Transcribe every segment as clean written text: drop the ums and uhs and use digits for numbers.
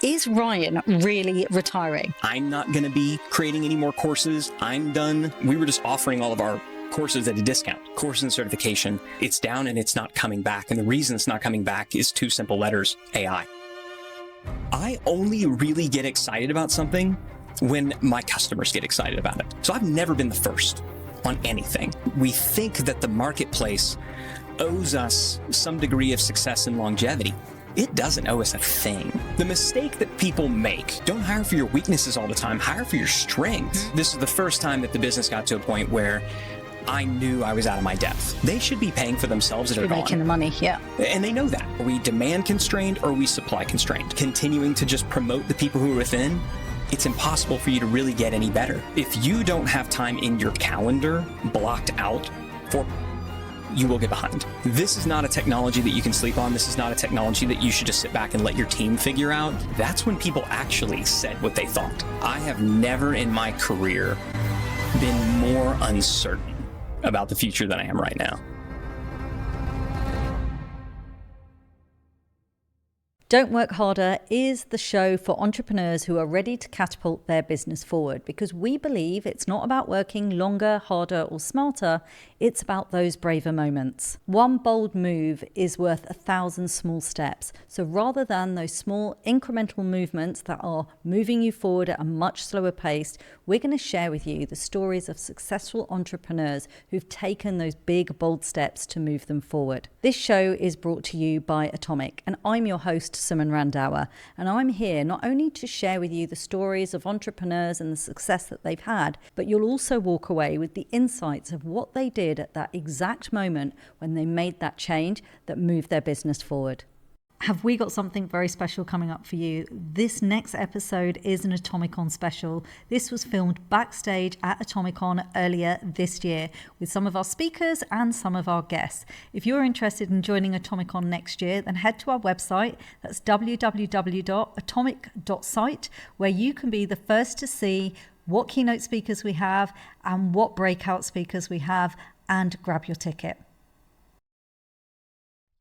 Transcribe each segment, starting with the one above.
Is Ryan really retiring? I'm not going to be creating any more courses. I'm done. We were just offering all of our courses at a discount. Course and certification, it's down and it's not coming back. And the reason it's not coming back is two simple letters: AI. I only really get excited about something when my customers get excited about it. So I've never been the first on anything. We think that the marketplace owes us some degree of success and longevity. It doesn't owe us a thing. The mistake that people make: don't hire for your weaknesses all the time, hire for your strengths. This is the first time that the business got to a point where I knew I was out of my depth. They should be paying for themselves that are gone. Making the money, yeah. And they know that. Are we demand constrained or are we supply constrained? Continuing to just promote the people who are within, it's impossible for you to really get any better. If you don't have time in your calendar blocked out for, you will get behind. This is not a technology that you can sleep on. This is not a technology that you should just sit back and let your team figure out. That's when people actually said what they thought. I have never in my career been more uncertain about the future than I am right now. Don't Work Harder is the show for entrepreneurs who are ready to catapult their business forward, because we believe it's not about working longer, harder, or smarter. It's about those braver moments. One bold move is worth 1,000 small steps. So rather than those small incremental movements that are moving you forward at a much slower pace, we're going to share with you the stories of successful entrepreneurs who've taken those big, bold steps to move them forward. This show is brought to you by Atomic, and I'm your host, Suman, and I'm here not only to share with you the stories of entrepreneurs and the success that they've had, but you'll also walk away with the insights of what they did at that exact moment when they made that change that moved their business forward. Have we got something very special coming up for you? This next episode is an Atomicon Special. This was filmed backstage at Atomicon earlier this year with some of our speakers and some of our guests. If you're interested in joining Atomicon next year, then head to our website. That's www.atomic.site, where you can be the first to see what keynote speakers we have and what breakout speakers we have, and grab your ticket.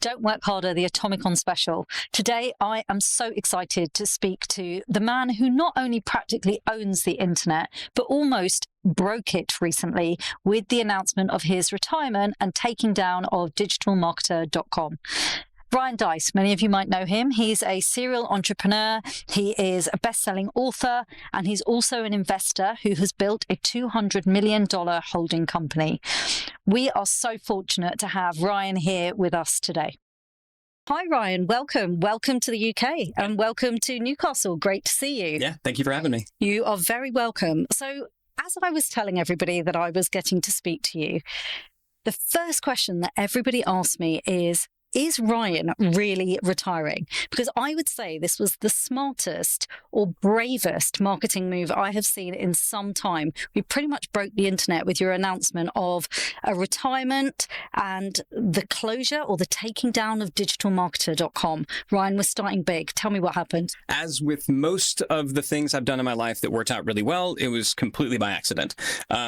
Don't Work Harder, the Atomicon Special. Today, I am so excited to speak to the man who not only practically owns the internet, but almost broke it recently with the announcement of his retirement and taking down of DigitalMarketer.com. Ryan Deiss, many of you might know him. He's a serial entrepreneur, he is a best-selling author, and he's also an investor who has built a $200 million holding company. We are so fortunate to have Ryan here with us today. Hi, Ryan. Welcome. Welcome to the UK and welcome to Newcastle. Great to see you. Yeah, thank you for having me. You are very welcome. So, as I was telling everybody that I was getting to speak to you, the first question that everybody asks me is Ryan really retiring? Because I would say this was the smartest or bravest marketing move I have seen in some time. We pretty much broke the internet with your announcement of a retirement and the closure or the taking down of DigitalMarketer.com. Ryan was starting big. Tell me what happened. As with most of the things I've done in my life that worked out really well, it was completely by accident.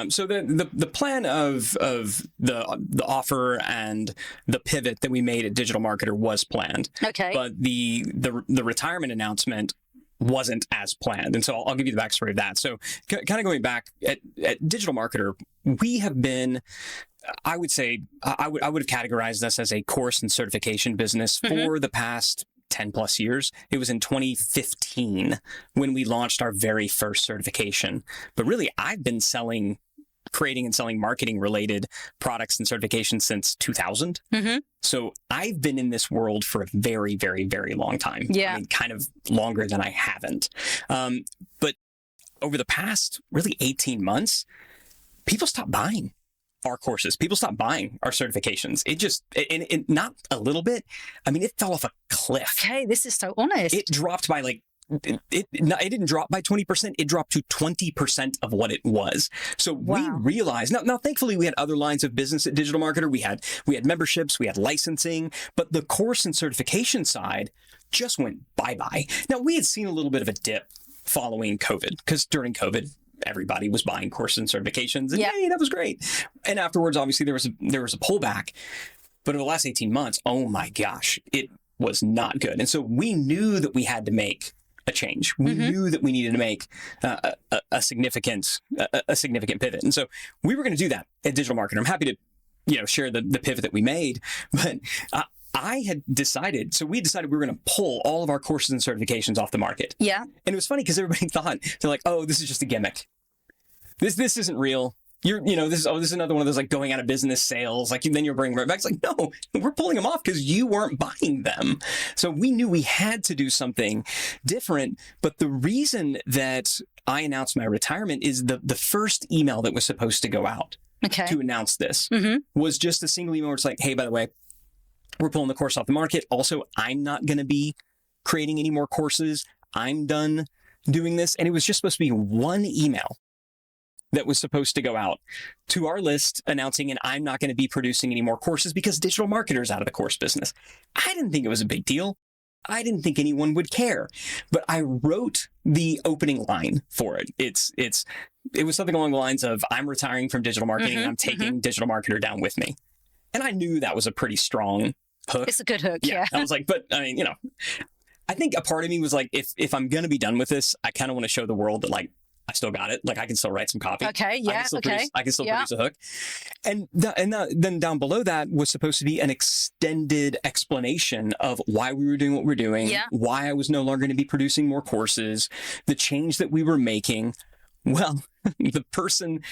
So the plan of the offer and the pivot that we made at Digital Marketer was planned. Okay. But the retirement announcement wasn't as planned. And so I'll give you the backstory of that. So kind of going back at Digital Marketer, we have been, I would say, I would have categorized us as a course and certification business for the past 10 plus years. It was in 2015 when we launched our very first certification. But really, I've been creating and selling marketing related products and certifications since 2000. So I've been in this world for a very, very, very long time. Yeah. I mean, kind of longer than I haven't. But over the past really 18 months, people stopped buying our courses. People stopped buying our certifications. It just, not a little bit. I mean, it fell off a cliff. Okay, this is so honest. It dropped by it didn't drop by 20%. It dropped to 20% of what it was. So we realized now, thankfully we had other lines of business at Digital Marketer. We had memberships, we had licensing, but the course and certification side just went bye-bye. Now we had seen a little bit of a dip following COVID, because during COVID, everybody was buying courses and certifications, and yay, that was great. And afterwards, obviously there was a pullback, but over the last 18 months, oh my gosh, it was not good. And so we knew that we had to make a change. We knew that we needed to make a significant pivot. And so we were going to do that at DigitalMarketer. I'm happy to, share the pivot that we made, but I had decided, so we decided we were going to pull all of our courses and certifications off the market. Yeah. And it was funny because everybody thought, they're like, oh, this is just a gimmick. This isn't real. This is another one of those like going out of business sales. Like then you're bringing right back. It's like, no, we're pulling them off because you weren't buying them. So we knew we had to do something different. But the reason that I announced my retirement is the first email that was supposed to go out to announce this was just a single email where it's like, hey, by the way, we're pulling the course off the market. Also, I'm not going to be creating any more courses. I'm done doing this. And it was just supposed to be one email that was supposed to go out to our list announcing, and I'm not going to be producing any more courses because DigitalMarketer is out of the course business. I didn't think it was a big deal. I didn't think anyone would care, but I wrote the opening line for it. It was something along the lines of, I'm retiring from digital marketing and I'm taking DigitalMarketer down with me. And I knew that was a pretty strong hook. It's a good hook. Yeah. I was like, but I mean, I think a part of me was like, if I'm going to be done with this, I kind of want to show the world that like, I still got it. Like I can still write some copy. Okay. Yeah. I can still produce a hook. And then down below that was supposed to be an extended explanation of why we were doing what we're doing, why I was no longer going to be producing more courses, the change that we were making. Well, the person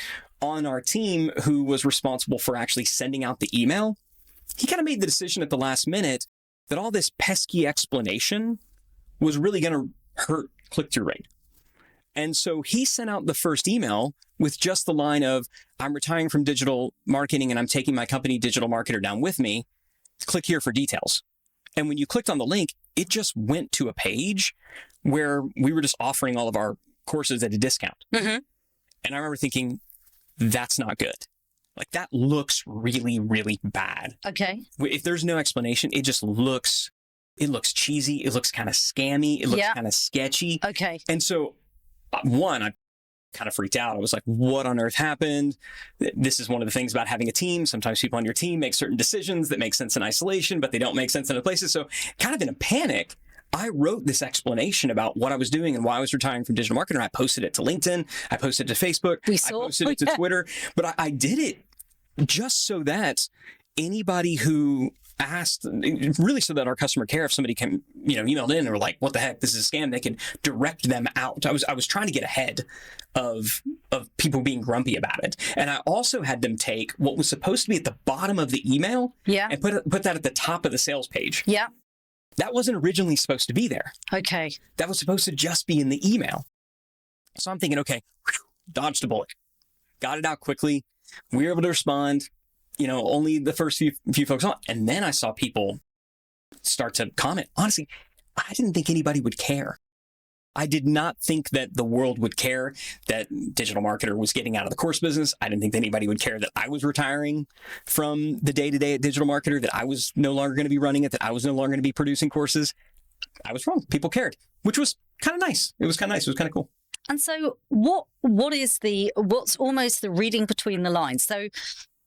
on our team who was responsible for actually sending out the email, he kind of made the decision at the last minute that all this pesky explanation was really going to hurt click-through rate. And so he sent out the first email with just the line of, I'm retiring from digital marketing and I'm taking my company DigitalMarketer down with me. Click here for details. And when you clicked on the link, it just went to a page where we were just offering all of our courses at a discount. And I remember thinking, that's not good. Like that looks really, really bad. Okay. If there's no explanation, it looks cheesy. It looks kind of scammy. It looks kind of sketchy. Okay. And so one, I kind of freaked out. I was like, what on earth happened? This is one of the things about having a team. Sometimes people on your team make certain decisions that make sense in isolation, but they don't make sense in other places. So kind of in a panic, I wrote this explanation about what I was doing and why I was retiring from digital marketing. I posted it to LinkedIn. I posted it to Facebook. I posted it to Twitter. But I did it just so that anybody who asked, really so that our customer care, if somebody came, emailed in and were like, what the heck, this is a scam, they could direct them out. I was trying to get ahead of people being grumpy about it. And I also had them take what was supposed to be at the bottom of the email and put that at the top of the sales page. Yeah. That wasn't originally supposed to be there. Okay. That was supposed to just be in the email. So I'm thinking, okay, dodged a bullet. Got it out quickly. We were able to respond. Only the first few folks on. And then I saw people start to comment. Honestly, I didn't think anybody would care. I did not think that the world would care that DigitalMarketer was getting out of the course business. I didn't think that anybody would care that I was retiring from the day-to-day at DigitalMarketer, that I was no longer going to be running it, that I was no longer going to be producing courses. I was wrong. People cared, which was kind of nice. It was kind of nice. It was kind of cool. And so what's almost the reading between the lines? So,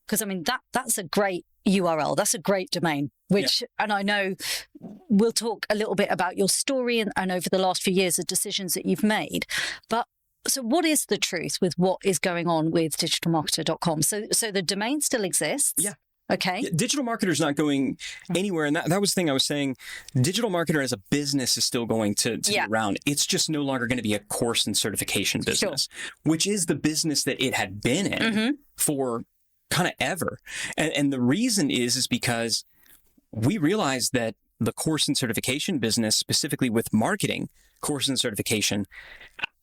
because I mean, that's a great URL. That's a great domain, and I know we'll talk a little bit about your story and over the last few years, the decisions that you've made. But so what is the truth with what is going on with digitalmarketer.com? So the domain still exists. Yeah. Okay. DigitalMarketer is not going anywhere. And that was the thing I was saying. DigitalMarketer as a business is still going to be around. It's just no longer going to be a course and certification business, which is the business that it had been in for kind of ever. And the reason is because we realized that the course and certification business, specifically with marketing, course and certification,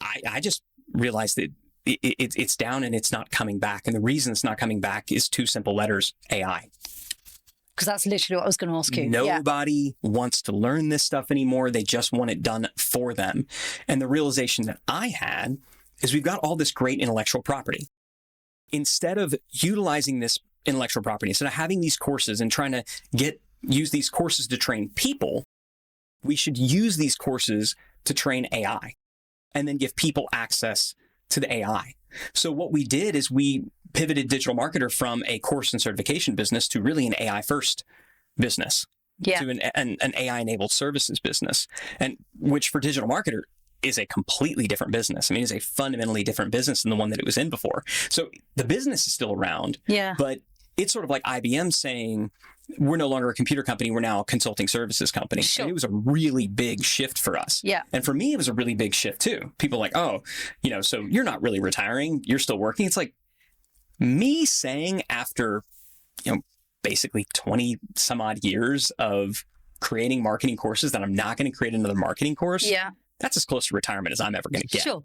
I just realized that it's down and it's not coming back. And the reason it's not coming back is two simple letters: AI. Because that's literally what I was going to ask you. Nobody wants to learn this stuff anymore. They just want it done for them. And the realization that I had is we've got all this great intellectual property. Instead of utilizing this intellectual property, instead of having these courses and trying to use these courses to train people, we should use these courses to train AI and then give people access to the AI. So what we did is we pivoted DigitalMarketer from a course and certification business to really an AI first business, to an AI enabled services business, and which for DigitalMarketer is a completely different business. I mean, it's a fundamentally different business than the one that it was in before. So the business is still around, but it's sort of like IBM saying, we're no longer a computer company, we're now a consulting services company. Sure. And it was a really big shift for us. Yeah. And for me, it was a really big shift too. People are like, oh, so you're not really retiring, you're still working. It's like me saying after, basically 20 some odd years of creating marketing courses that I'm not going to create another marketing course. Yeah. That's as close to retirement as I'm ever going to get. Sure.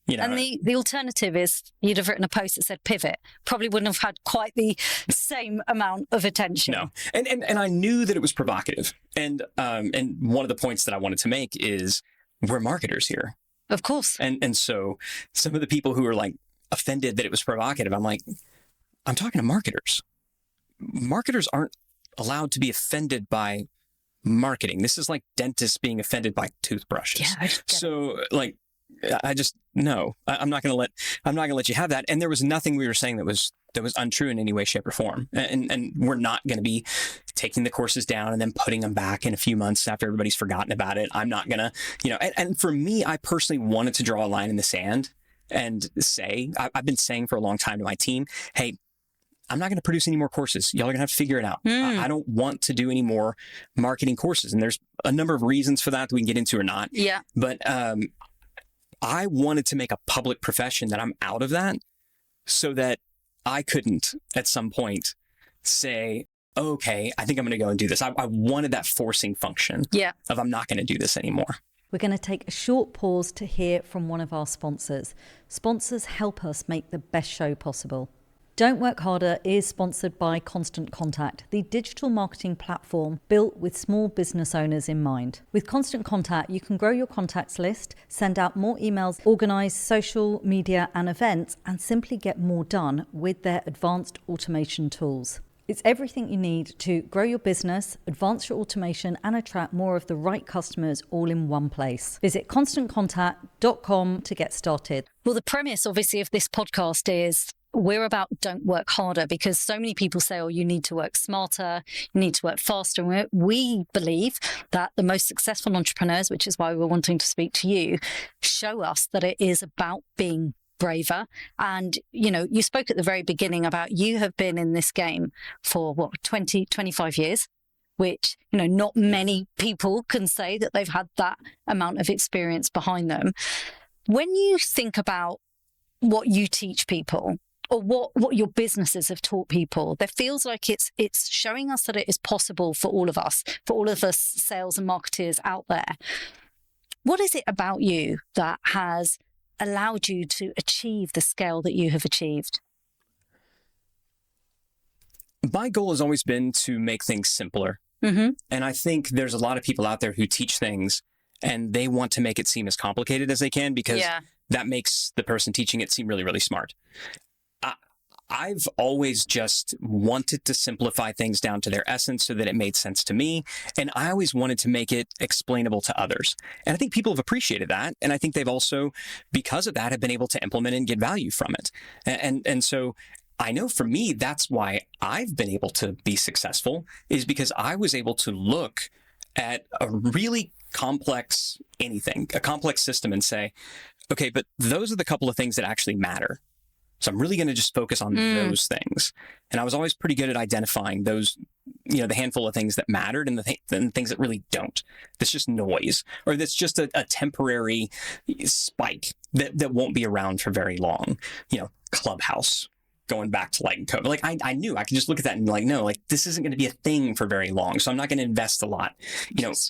And the alternative is you'd have written a post that said pivot. Probably wouldn't have had quite the same amount of attention. No. And I knew that it was provocative. And one of the points that I wanted to make is we're marketers here. Of course. And so some of the people who are like offended that it was provocative, I'm like, I'm talking to marketers. Marketers aren't allowed to be offended by marketing. This is like dentists being offended by toothbrushes. Yeah, so like, I just, no, I'm not going to let you have that. And there was nothing we were saying that was untrue in any way, shape or form. And we're not going to be taking the courses down and then putting them back in a few months after everybody's forgotten about it. I'm not going to, and for me, I personally wanted to draw a line in the sand and say, I've been saying for a long time to my team, hey, I'm not going to produce any more courses. Y'all are going to have to figure it out. I don't want to do any more marketing courses. And there's a number of reasons for that we can get into or not. Yeah. But I wanted to make a public profession that I'm out of that so that I couldn't at some point say, okay, I think I'm going to go and do this. I wanted that forcing function of I'm not going to do this anymore. We're going to take a short pause to hear from one of our sponsors. Sponsors help us make the best show possible. Don't Work Harder is sponsored by Constant Contact, the digital marketing platform built with small business owners in mind. With Constant Contact, you can grow your contacts list, send out more emails, organize social media and events, and simply get more done with their advanced automation tools. It's everything you need to grow your business, advance your automation, and attract more of the right customers all in one place. Visit constantcontact.com to get started. Well, the premise, obviously, of this podcast is we're about don't work harder, because so many people say, oh, you need to work smarter, you need to work faster. And we believe that the most successful entrepreneurs, which is why we're wanting to speak to you, show us that it is about being braver. And, you spoke at the very beginning about you have been in this game for 25 years, which, not many people can say that they've had that amount of experience behind them. When you think about what you teach people, or what your businesses have taught people, there feels like it's showing us that it is possible for all of us sales and marketers out there. What is it about you that has allowed you to achieve the scale that you have achieved? My goal has always been to make things simpler. Mm-hmm. And I think there's a lot of people out there who teach things and they want to make it seem as complicated as they can because that makes the person teaching it seem really, really smart. I've always just wanted to simplify things down to their essence so that it made sense to me. And I always wanted to make it explainable to others. And I think people have appreciated that. And I think they've also, because of that, have been able to implement and get value from it. And so I know for me, that's why I've been able to be successful, is because I was able to look at a really complex system and say, okay, but those are the couple of things that actually matter. So I'm really going to just focus on those things. And I was always pretty good at identifying those, the handful of things that mattered and the things that really don't. That's just noise, or that's just a temporary spike that won't be around for very long. Clubhouse, going back to like COVID. Like I knew I could just look at that and be like, no, like this isn't going to be a thing for very long. So I'm not going to invest a lot,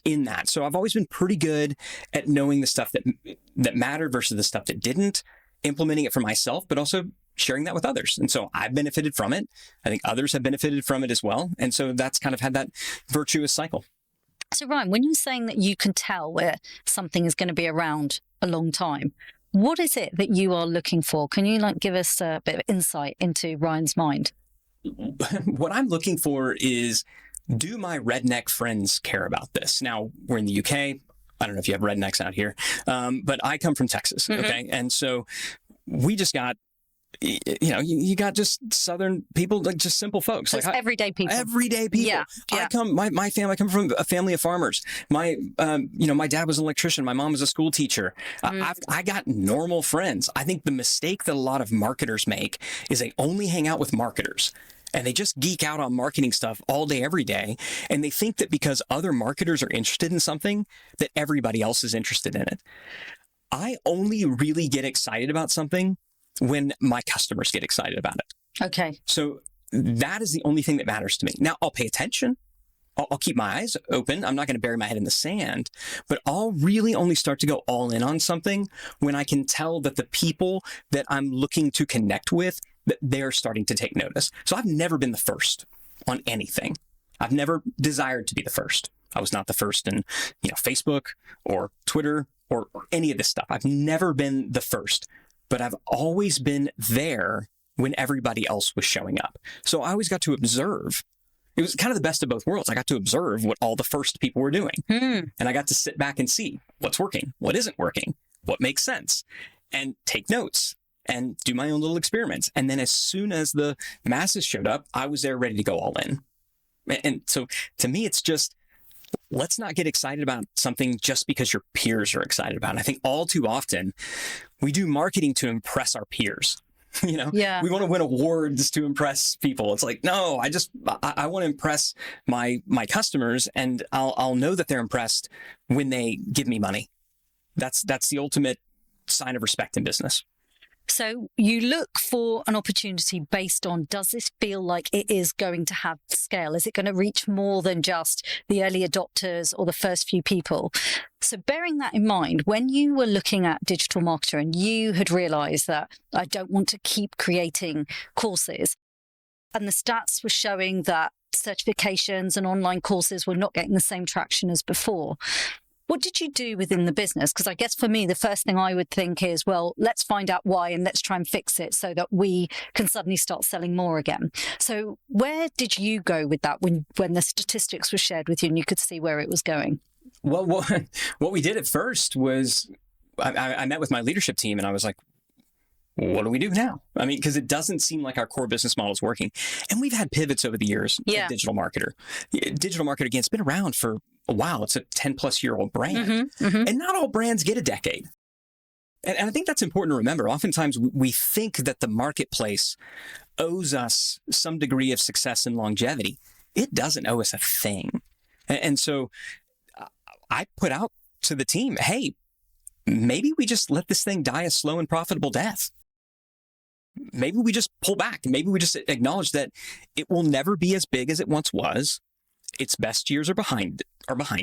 in that. So I've always been pretty good at knowing the stuff that mattered versus the stuff that didn't, implementing it for myself, but also sharing that with others. And so I've benefited from it. I think others have benefited from it as well. And so that's kind of had that virtuous cycle. So Ryan, when you're saying that you can tell where something is going to be around a long time, what is it that you are looking for? Can you give us a bit of insight into Ryan's mind? What I'm looking for is, do my redneck friends care about this? Now, we're in the UK. I don't know if you have rednecks out here, but I come from Texas. Mm-hmm. Okay. And so we just got you got just Southern people, like just simple folks. So like it's everyday people. Everyday people. Yeah. I come from a family of farmers. My dad was an electrician. My mom was a school teacher. I got normal friends. I think the mistake that a lot of marketers make is they only hang out with marketers. And they just geek out on marketing stuff all day, every day. And they think that because other marketers are interested in something, that everybody else is interested in it. I only really get excited about something when my customers get excited about it. Okay. So that is the only thing that matters to me. Now, I'll pay attention. I'll keep my eyes open. I'm not going to bury my head in the sand, but I'll really only start to go all in on something when I can tell that the people that I'm looking to connect with, that they're starting to take notice. So I've never been the first on anything. I've never desired to be the first. I was not the first in, Facebook or Twitter or any of this stuff. I've never been the first, but I've always been there when everybody else was showing up. So I always got to observe. It was kind of the best of both worlds. I got to observe what all the first people were doing. And I got to sit back and see what's working, what isn't working, what makes sense, and take notes and do my own little experiments. And then as soon as the masses showed up, I was there ready to go all in. And so to me, it's just, let's not get excited about something just because your peers are excited about it. I think all too often we do marketing to impress our peers. We want to win awards to impress people. It's like, no, I want to impress my customers, and I'll know that they're impressed when they give me money. That's the ultimate sign of respect in business. So you look for an opportunity based on, does this feel like it is going to have scale? Is it going to reach more than just the early adopters or the first few people? So bearing that in mind, when you were looking at DigitalMarketer and you had realized that I don't want to keep creating courses, and the stats were showing that certifications and online courses were not getting the same traction as before, what did you do within the business? Because I guess for me, the first thing I would think is, well, let's find out why and let's try and fix it so that we can suddenly start selling more again. So where did you go with that when the statistics were shared with you and you could see where it was going? Well, what we did at first was I met with my leadership team and I was like, what do we do now? I mean, because it doesn't seem like our core business model is working. And we've had pivots over the years at DigitalMarketer. DigitalMarketer, again, it's been around for a while. It's a 10-plus-year-old brand. And not all brands get a decade. And I think that's important to remember. Oftentimes, we think that the marketplace owes us some degree of success and longevity. It doesn't owe us a thing. And so I put out to the team, hey, maybe we just let this thing die a slow and profitable death. Maybe we just pull back. Maybe we just acknowledge that it will never be as big as it once was. Its best years are behind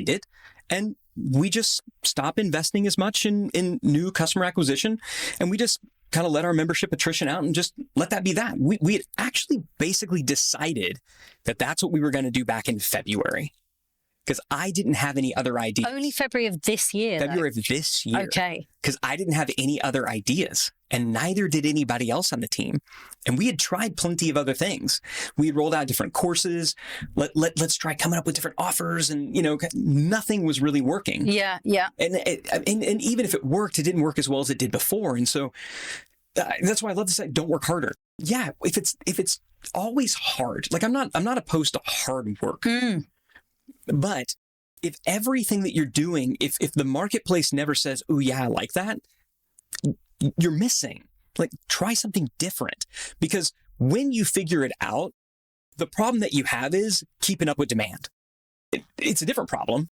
it. And we just stop investing as much in new customer acquisition. And we just kind of let our membership attrition out and just let that be that. We had actually basically decided that that's what we were going to do back in February. Because I didn't have any other ideas. Only February of this year. February of this year. Okay. Because I didn't have any other ideas, and neither did anybody else on the team. And we had tried plenty of other things. We had rolled out different courses. Let's try coming up with different offers, and nothing was really working. Yeah. And even if it worked, it didn't work as well as it did before. And so that's why I love to say, don't work harder. Yeah, if it's always hard, like I'm not opposed to hard work. But if everything that you're doing, if the marketplace never says, oh yeah, I like that, you're missing. Like, try something different. Because when you figure it out, the problem that you have is keeping up with demand. It's a different problem,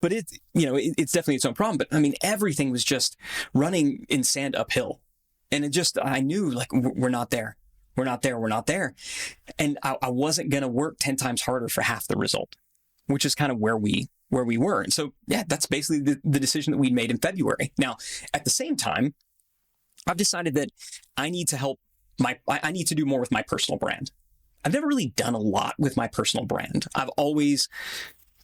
but it's definitely its own problem. But I mean, everything was just running in sand uphill. And I knew, like, we're not there. We're not there. And I wasn't going to work 10 times harder for half the result, which is kind of where we were. And so, yeah, that's basically the decision that we made in February. Now, at the same time, I've decided that I need to do more with my personal brand. I've never really done a lot with my personal brand. I've always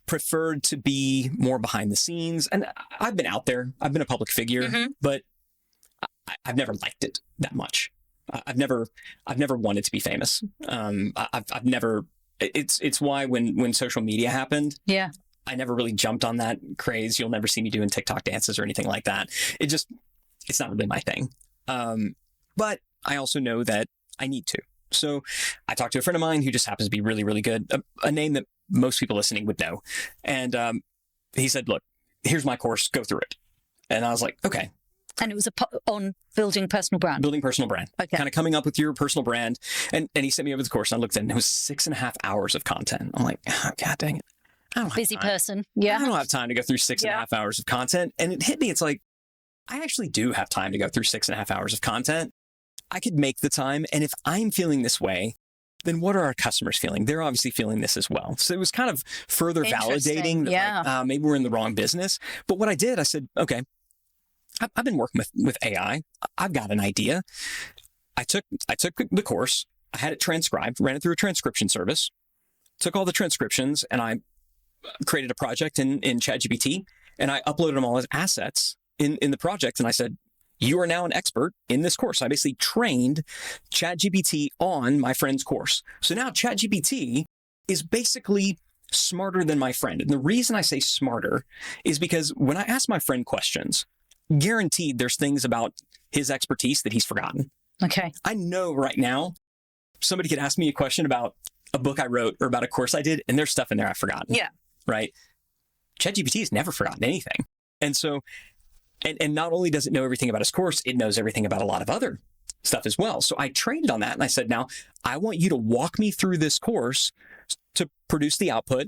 preferred to be more behind the scenes. And I've been out there. I've been a public figure, but I've never liked it that much. I've never wanted to be famous. I've never. It's why when social media happened, I never really jumped on that craze. You'll never see me doing TikTok dances or anything like that. It's not really my thing. But I also know that I need to. So I talked to a friend of mine who just happens to be really, really good, a name that most people listening would know. And he said, look, here's my course, go through it. And I was like, okay. And it was on building personal brand. Building personal brand. Okay. Kind of coming up with your personal brand. And he sent me over the course and I looked at it and it was 6.5 hours of content. I'm like, oh, God dang it. I don't have Busy time. person. Yeah. I don't have time to go through 6.5 hours of content. And it hit me. It's like, I actually do have time to go through 6.5 hours of content. I could make the time. And if I'm feeling this way, then what are our customers feeling? They're obviously feeling this as well. So it was kind of further validating that like, maybe we're in the wrong business. But what I did, I said, okay, I've been working with AI. I've got an idea. I took the course. I had it transcribed, ran it through a transcription service, took all the transcriptions, and I created a project in ChatGPT, and I uploaded them all as assets in the project. And I said, you are now an expert in this course. I basically trained ChatGPT on my friend's course. So now ChatGPT is basically smarter than my friend. And the reason I say smarter is because when I ask my friend questions, guaranteed there's things about his expertise that he's forgotten. Okay. I know right now somebody could ask me a question about a book I wrote or about a course I did, and there's stuff in there I've forgotten. Yeah. Right? ChatGPT has never forgotten anything. And so, and not only does it know everything about his course, it knows everything about a lot of other stuff as well. So I trained it on that and I said, now I want you to walk me through this course to produce the output.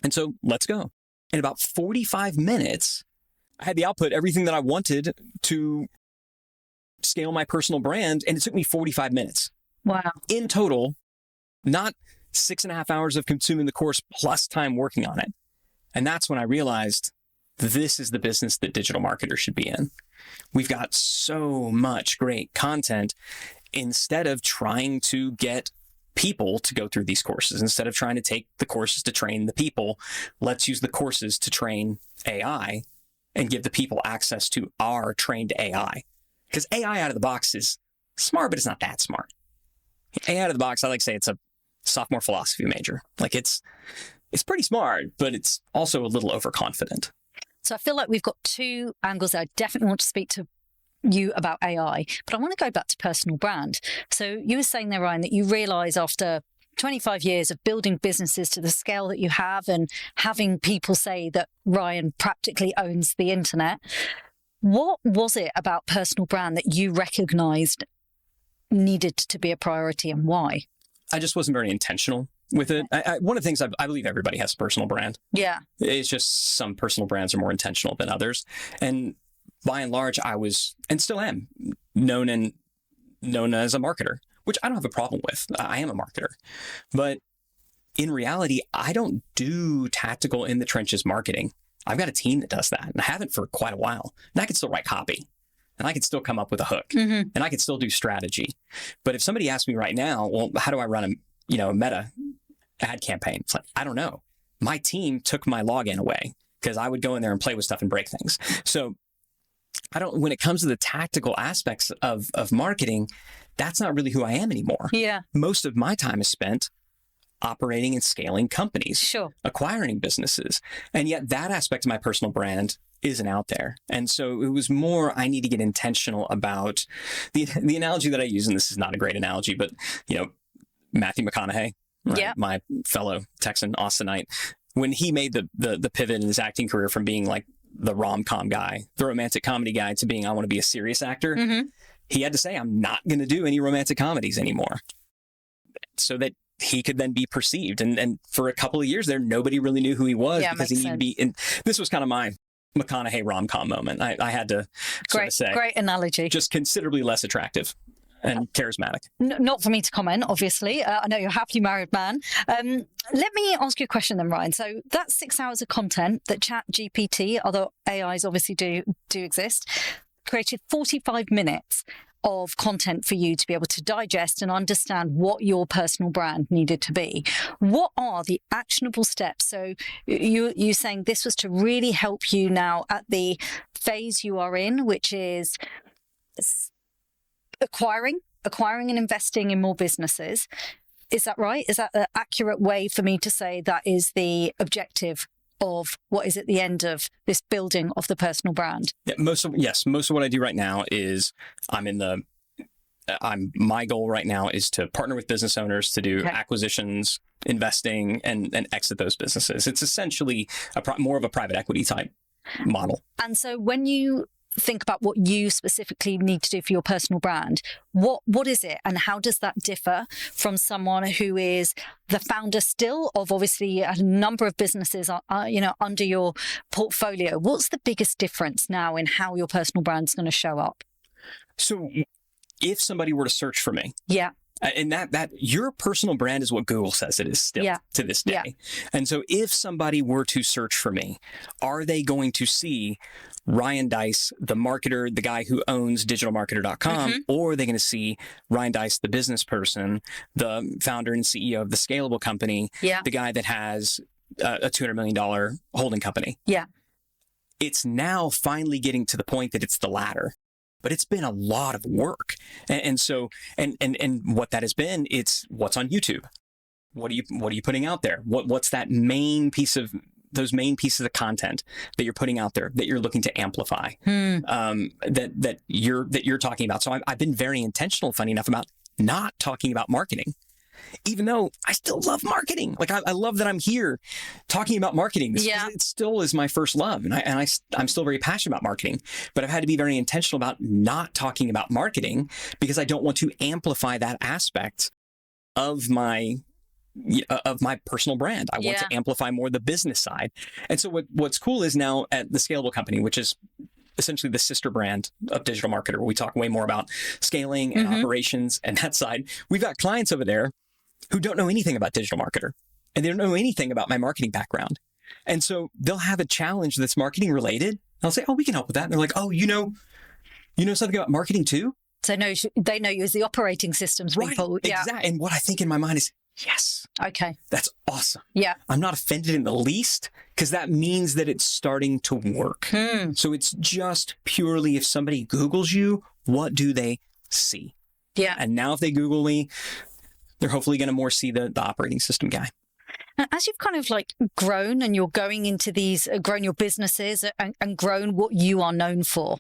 And so let's go. In about 45 minutes, I had the output, everything that I wanted to scale my personal brand. And it took me 45 minutes. Wow. In total, not 6.5 hours of consuming the course plus time working on it. And that's when I realized this is the business that digital marketers should be in. We've got so much great content. Instead of trying to get people to go through these courses, instead of trying to take the courses to train the people, let's use the courses to train AI and give the people access to our trained AI. Because AI out of the box is smart, but it's not that smart. AI out of the box, I like to say it's a sophomore philosophy major. Like it's pretty smart, but it's also a little overconfident. So I feel like we've got two angles there. I definitely want to speak to you about AI, but I want to go back to personal brand. So you were saying there, Ryan, that you realize after 25 years of building businesses to the scale that you have and having people say that Ryan practically owns the internet, what was it about personal brand that you recognized needed to be a priority and why? I just wasn't very intentional with it. One of the things I believe everybody has a personal brand. Yeah. It's just some personal brands are more intentional than others. And by and large, I was, and still am, known as a marketer, which I don't have a problem with. I am a marketer. But in reality, I don't do tactical in the trenches marketing. I've got a team that does that, and I haven't for quite a while. And I can still write copy, and I can still come up with a hook, and I can still do strategy. But if somebody asks me right now, well, how do I run a meta ad campaign? It's like, I don't know. My team took my login away because I would go in there and play with stuff and break things. So when it comes to the tactical aspects of marketing, that's not really who I am anymore. Yeah. Most of my time is spent operating and scaling companies, sure, acquiring businesses. And yet that aspect of my personal brand isn't out there. And so it was more, I need to get intentional about the analogy that I use. And this is not a great analogy, but Matthew McConaughey, right? Yeah. My fellow Texan Austinite, when he made the pivot in his acting career from being like the rom-com guy, the romantic comedy guy, to being, I want to be a serious actor, he had to say, I'm not going to do any romantic comedies anymore, so that he could then be perceived. And for a couple of years there, nobody really knew who he was because he needed to be in. This was kind of my McConaughey rom-com moment. I had to sort of say, great analogy, just considerably less attractive and charismatic. Not for me to comment, obviously. I know you're a happily married man. Let me ask you a question then, Ryan. So that's 6 hours of content that ChatGPT, other AIs obviously do exist, created 45 minutes of content for you to be able to digest and understand what your personal brand needed to be. What are the actionable steps? So you're saying this was to really help you now at the phase you are in, which is acquiring and investing in more businesses. Is that right? Is that an accurate way for me to say that is the objective of what is at the end of this building of the personal brand? Yeah, most of what I do right now is I'm in the my goal right now is to partner with business owners to do acquisitions, investing, and exit those businesses. It's essentially more of a private equity type model. And so when you think about what you specifically need to do for your personal brand, what is it, and how does that differ from someone who is the founder still of obviously a number of businesses under your portfolio? What's the biggest difference now in how your personal brand's going to show up? So if somebody were to search for me, and that your personal brand is what Google says it is still to this day. And so if somebody were to search for me, are they going to see Ryan Deiss, the marketer, the guy who owns DigitalMarketer.com, or are they going to see Ryan Deiss, the business person, the founder and CEO of the scalable company, the guy that has a $200 million holding company? It's now finally getting to the point that it's the latter. But it's been a lot of work. And so what that has been, it's what's on YouTube. What are you putting out there? What's that those main pieces of content that you're putting out there that you're looking to amplify, that you're talking about. So I've been very intentional, funny enough, about not talking about marketing, even though I still love marketing. Like I love that I'm here talking about marketing. It still is my first love. And I'm still very passionate about marketing, but I've had to be very intentional about not talking about marketing because I don't want to amplify that aspect of my personal brand. I want to amplify more the business side. And so what's cool is now at the scalable company, which is essentially the sister brand of DigitalMarketer, where we talk way more about scaling and operations and that side. We've got clients over there who don't know anything about DigitalMarketer, and they don't know anything about my marketing background. And so they'll have a challenge that's marketing related. I'll say, oh, we can help with that. And they're like, oh, you know something about marketing too? So they know you as the operating systems people. Exactly. And what I think in my mind is, yes. Okay. That's awesome. Yeah. I'm not offended in the least because that means that it's starting to work. So it's just purely if somebody Googles you, what do they see? Yeah. And now if they Google me, they're hopefully going to more see the operating system guy. As you've kind of like grown and you're going into these, grown your businesses and grown what you are known for,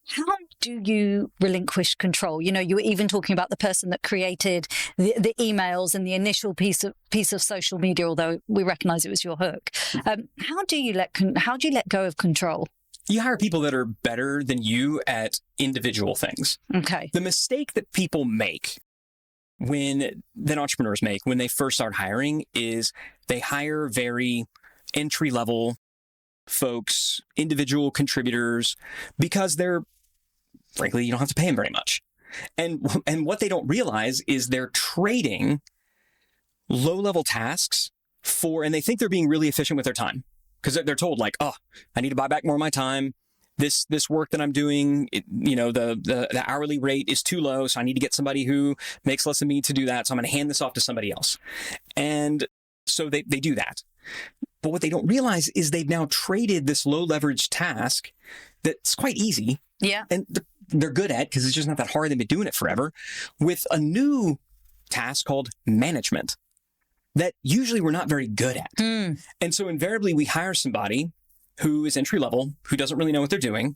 how do you relinquish control? You were even talking about the person that created the emails and the initial piece of social media, although we recognize it was your hook. How do you let go of control? You hire people that are better than you at individual things. Okay. The mistake that people make that entrepreneurs make when they first start hiring is they hire very entry-level folks, individual contributors, because frankly, you don't have to pay them very much. And what they don't realize is they're trading low-level tasks and they think they're being really efficient with their time because they're told like, oh, I need to buy back more of my time. This work that I'm doing, the hourly rate is too low, so I need to get somebody who makes less than me to do that. So I'm going to hand this off to somebody else. And so they do that. But what they don't realize is they've now traded this low leverage task that's quite easy. Yeah. And they're good at because it's just not that hard. They've been doing it forever with a new task called management that usually we're not very good at. And so invariably we hire somebody who is entry level, who doesn't really know what they're doing,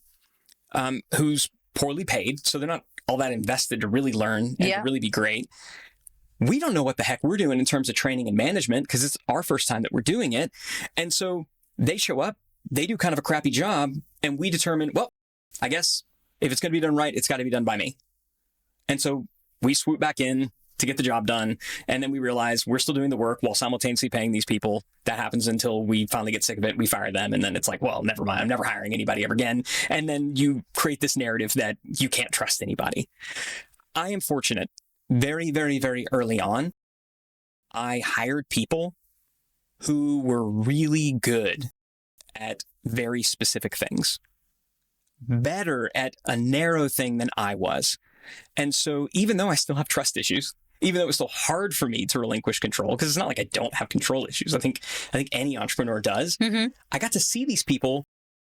who's poorly paid. So they're not all that invested to really learn and to really be great. We don't know what the heck we're doing in terms of training and management because it's our first time that we're doing it. And so they show up, they do kind of a crappy job, and we determine, well, I guess if it's going to be done right, it's got to be done by me. And so we swoop back in to get the job done. And then we realize we're still doing the work while simultaneously paying these people. That happens until we finally get sick of it. We fire them. And then it's like, well, never mind. I'm never hiring anybody ever again. And then you create this narrative that you can't trust anybody. I am fortunate. Very, very, very early on, I hired people who were really good at very specific things, better at a narrow thing than I was. And so even though I still have trust issues, even though it's still hard for me to relinquish control, because it's not like I don't have control issues. I think any entrepreneur does. I got to see these people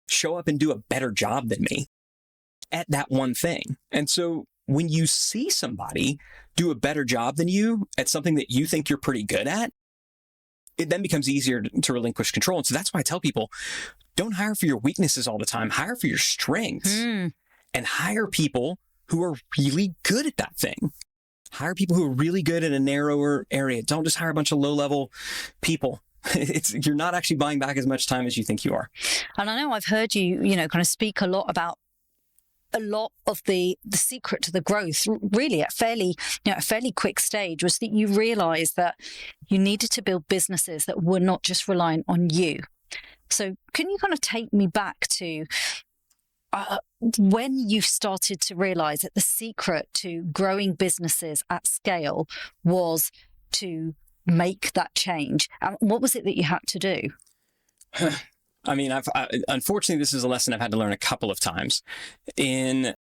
show up and do a better job than me at that one thing. And so when you see somebody do a better job than you at something that you think you're pretty good at, it then becomes easier to relinquish control. And so that's why I tell people, don't hire for your weaknesses all the time. Hire for your strengths and hire people who are really good at that thing. Hire people who are really good in a narrower area. Don't just hire a bunch of low-level people. You're not actually buying back as much time as you think you are. And I know I've heard you, kind of speak a lot about a lot of the secret to the growth, really at a fairly quick stage, was that you realized that you needed to build businesses that were not just reliant on you. So can you kind of take me back to when you started to realize that the secret to growing businesses at scale was to make that change? What was it that you had to do? I mean, unfortunately, this is a lesson I've had to learn a couple of times. In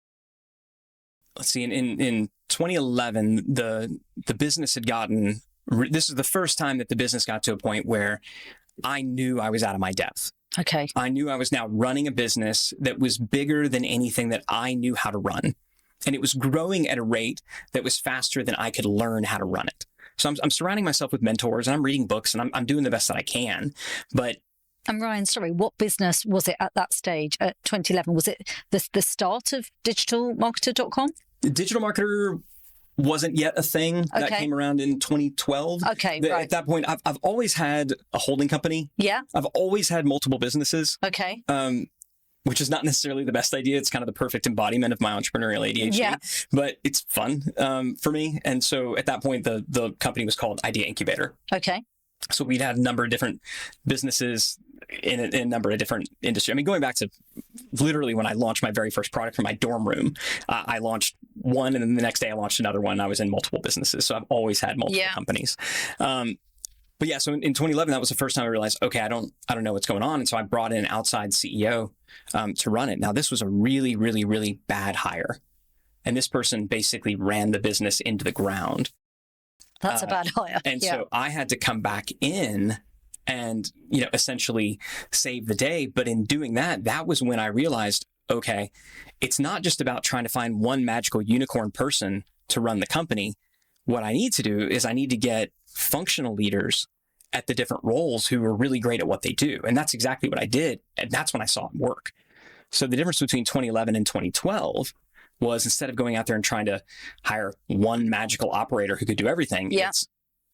2011, the business had gotten, this is the first time that the business got to a point where I knew I was out of my depth. Okay. I knew I was now running a business that was bigger than anything that I knew how to run. And it was growing at a rate that was faster than I could learn how to run it. So I'm surrounding myself with mentors, and I'm reading books, and I'm doing the best that I can. But And Ryan, sorry, what business was it at that stage, at 2011? Was it the start of DigitalMarketer.com? DigitalMarketer wasn't yet a thing. That came around in 2012. Okay, right. At that point, I've always had a holding company. Yeah. I've always had multiple businesses. Okay. Which is not necessarily the best idea. It's kind of the perfect embodiment of my entrepreneurial ADHD. Yeah. But it's fun for me. And so at that point, the company was called Idea Incubator. Okay. So we'd had a number of different businesses in a number of different industries. I mean, going back to literally when I launched my very first product from my dorm room, I launched one, and then the next day I launched another one. I was in multiple businesses. So I've always had multiple companies. But yeah, so in 2011, that was the first time I realized, okay, I don't know what's going on. And so I brought in an outside CEO to run it. Now, this was a really, really, really bad hire. And this person basically ran the business into the ground. That's a bad hire. And so I had to come back in and, essentially save the day. But in doing that, that was when I realized, okay, it's not just about trying to find one magical unicorn person to run the company. What I need to do is I need to get functional leaders at the different roles who are really great at what they do. And that's exactly what I did. And that's when I saw it work. So the difference between 2011 and 2012 was, instead of going out there and trying to hire one magical operator who could do everything, it's,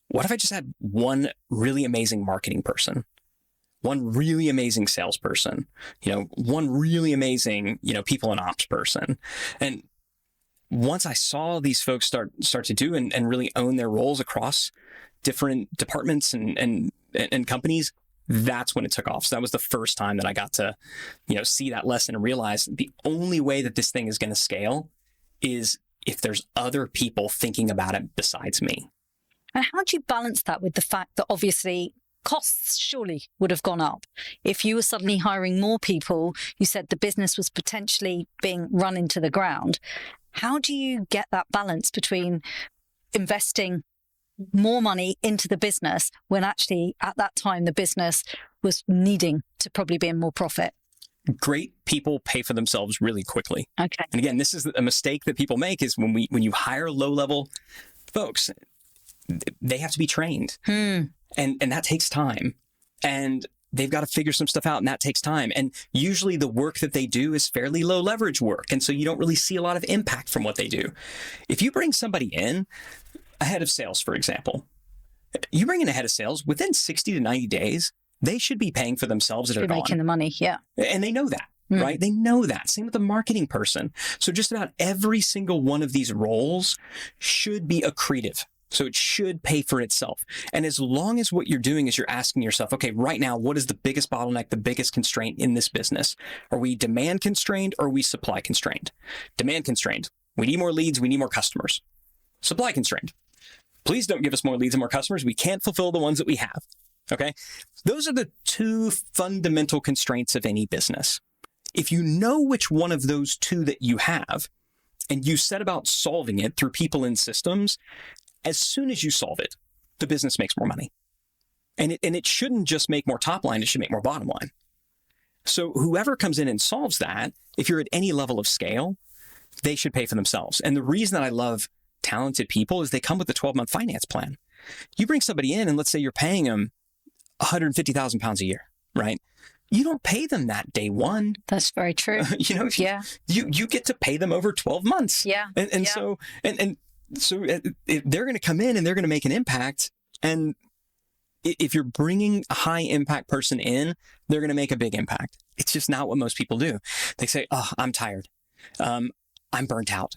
what if I just had one really amazing marketing person, one really amazing salesperson, one really amazing, people and ops person. And once I saw these folks start to do and really own their roles across different departments and companies, that's when it took off. So that was the first time that I got to, see that lesson and realize the only way that this thing is going to scale is if there's other people thinking about it besides me. And how do you balance that with the fact that obviously costs surely would have gone up? If you were suddenly hiring more people, you said the business was potentially being run into the ground. How do you get that balance between investing more money into the business when actually at that time the business was needing to probably be in more profit? Great people pay for themselves really quickly. Okay. And again, this is a mistake that people make, is when you hire low-level folks, they have to be trained. And that takes time. And they've got to figure some stuff out, and that takes time. And usually the work that they do is fairly low leverage work. And so you don't really see a lot of impact from what they do. If you bring somebody in, a head of sales, for example, you bring in a head of sales, within 60 to 90 days, they should be paying for themselves as they're gone. Making the money, yeah. And they know that, right? They know that. Same with the marketing person. So just about every single one of these roles should be accretive. So it should pay for itself. And as long as what you're doing is you're asking yourself, okay, right now, what is the biggest bottleneck, the biggest constraint in this business? Are we demand constrained, or are we supply constrained? Demand constrained. We need more leads. We need more customers. Supply constrained. Please don't give us more leads and more customers. We can't fulfill the ones that we have. Okay. Those are the two fundamental constraints of any business. If you know which one of those two that you have, and you set about solving it through people and systems, as soon as you solve it, the business makes more money. And it shouldn't just make more top line, it should make more bottom line. So whoever comes in and solves that, if you're at any level of scale, they should pay for themselves. And the reason that I love talented people is they come with a 12-month finance plan. You bring somebody in, and let's say you're paying them 150,000 pounds a year, right? you don't pay them that day one. That's very true. You get to pay them over 12 months. Yeah. So they're going to come in and they're going to make an impact. And if you're bringing a high impact person in, they're going to make a big impact. It's just not what most people do. They say, oh, I'm tired. I'm burnt out.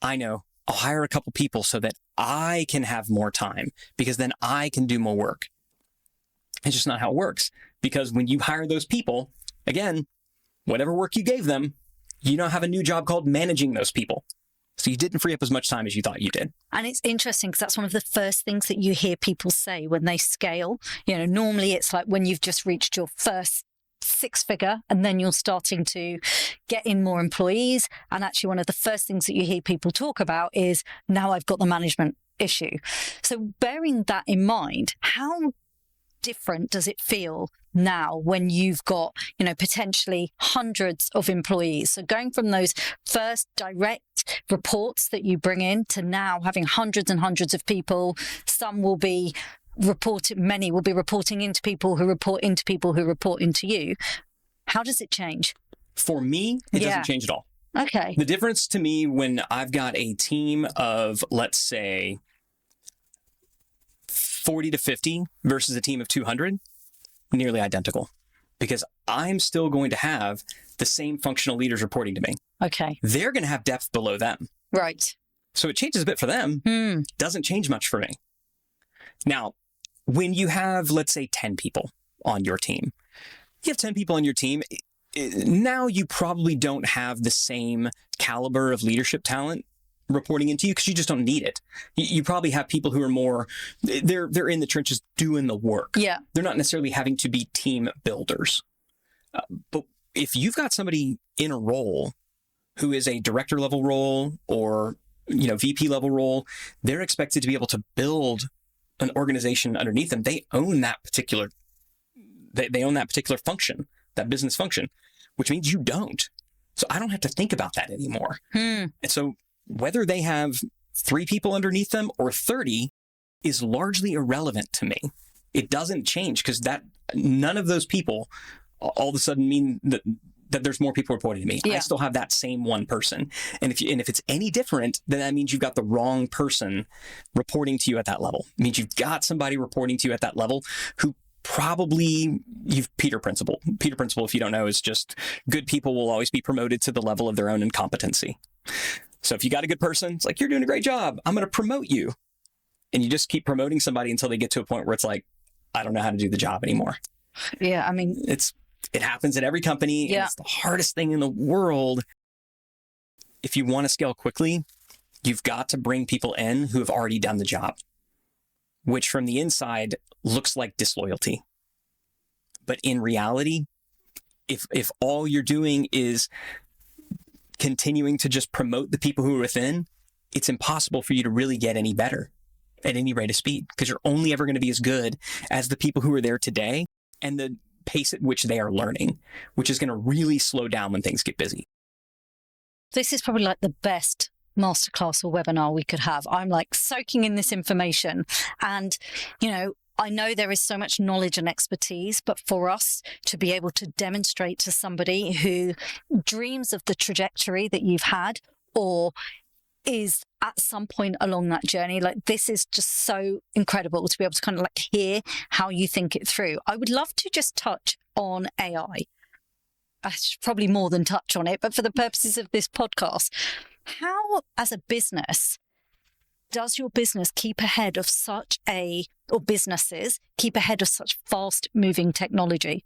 I know. I'll hire a couple people so that I can have more time because then I can do more work. It's just not how it works. Because when you hire those people, again, whatever work you gave them, you now have a new job called managing those people. So you didn't free up as much time as you thought you did. And it's interesting because that's one of the first things that you hear people say when they scale. Normally it's like when you've just reached your first 6-figure and then you're starting to get in more employees. And actually one of the first things that you hear people talk about is, now I've got the management issue. So bearing that in mind, how different does it feel now when you've got, potentially hundreds of employees? So going from those first direct reports that you bring in to now having hundreds and hundreds of people, many will be reporting into people who report into people who report into you. How does it change? For me, it doesn't change at all. Okay. The difference to me when I've got a team of, let's say, 40 to 50 versus a team of 200, nearly identical, because I'm still going to have the same functional leaders reporting to me. Okay. They're going to have depth below them. Right. So it changes a bit for them. Doesn't change much for me. Now, when you have, let's say, 10 people on your team, now you probably don't have the same caliber of leadership talent reporting into you because you just don't need it. You probably have people who are more, they're in the trenches doing the work. Yeah. They're not necessarily having to be team builders. But if you've got somebody in a role who is a director level role or, VP level role, they're expected to be able to build an organization underneath them. They own that particular, they own that particular function, that business function, which means you don't. So I don't have to think about that anymore. And so whether they have 3 people underneath them or 30 is largely irrelevant to me. It doesn't change because none of those people all of a sudden mean that there's more people reporting to me. Yeah. I still have that same one person. And if it's any different, then that means you've got the wrong person reporting to you at that level. It means you've got somebody reporting to you at that level who probably Peter Principle. Peter Principle, if you don't know, is just good people will always be promoted to the level of their own incompetency. So if you got a good person, it's like, you're doing a great job. I'm going to promote you. And you just keep promoting somebody until they get to a point where it's like, I don't know how to do the job anymore. Yeah. I mean, it happens at every company. Yeah. And it's the hardest thing in the world. If you want to scale quickly, you've got to bring people in who have already done the job, which from the inside looks like disloyalty. But in reality, if all you're doing is continuing to just promote the people who are within, it's impossible for you to really get any better at any rate of speed because you're only ever going to be as good as the people who are there today and the pace at which they are learning, which is going to really slow down when things get busy. This is probably like the best masterclass or webinar we could have. I'm like soaking in this information and, I know there is so much knowledge and expertise, but for us to be able to demonstrate to somebody who dreams of the trajectory that you've had or is at some point along that journey, like this is just so incredible to be able to kind of like hear how you think it through. I would love to just touch on AI. I should probably more than touch on it, but for the purposes of this podcast, how as a business does your business keep ahead of businesses keep ahead of such fast moving technology?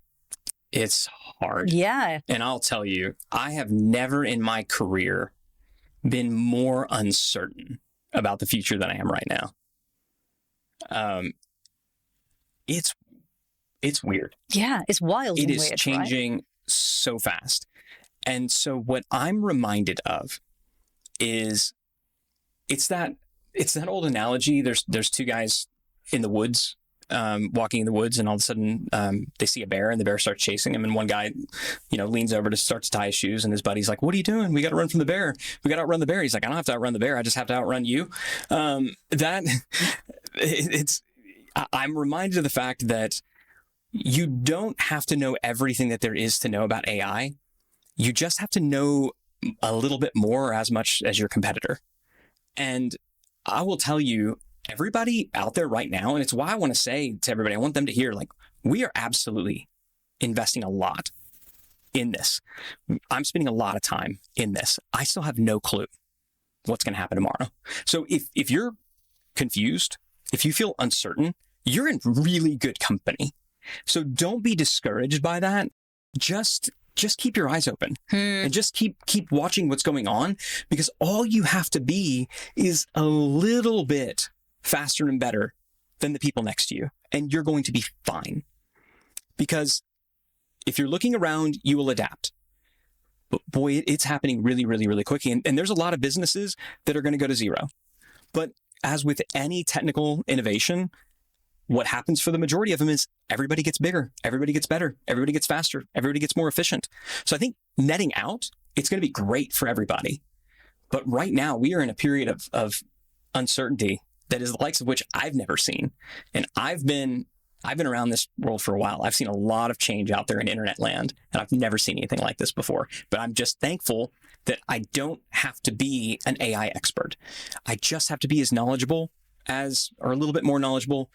It's hard. Yeah. And I'll tell you, I have never in my career been more uncertain about the future than I am right now. It's weird. Yeah, it's wild. It is weird, changing right? so fast. And so what I'm reminded of is it's that old analogy. There's 2 guys in the woods, walking in the woods, and all of a sudden they see a bear and the bear starts chasing him. And one guy, leans over to start to tie his shoes, and his buddy's like, "What are you doing? We got to run from the bear. We got to outrun the bear." He's like, "I don't have to outrun the bear. I just have to outrun you." I'm reminded of the fact that you don't have to know everything that there is to know about AI. You just have to know a little bit more or as much as your competitor. And I will tell you, everybody out there right now, and it's why I want to say to everybody, I want them to hear, like, we are absolutely investing a lot in this. I'm spending a lot of time in this. I still have no clue what's going to happen tomorrow. So if you're confused, if you feel uncertain, you're in really good company. So don't be discouraged by that. Just keep your eyes open and just keep watching what's going on, because all you have to be is a little bit faster and better than the people next to you, and you're going to be fine. Because if you're looking around, you will adapt. But boy, it's happening really, really, really quickly. And there's a lot of businesses that are going to go to zero. But as with any technical innovation, what happens for the majority of them is everybody gets bigger, everybody gets better, everybody gets faster, everybody gets more efficient. So I think netting out, it's going to be great for everybody. But right now we are in a period of uncertainty that is the likes of which I've never seen. And I've been around this world for a while. I've seen a lot of change out there in internet land, and I've never seen anything like this before. But I'm just thankful that I don't have to be an AI expert. I just have to be as knowledgeable or a little bit more knowledgeable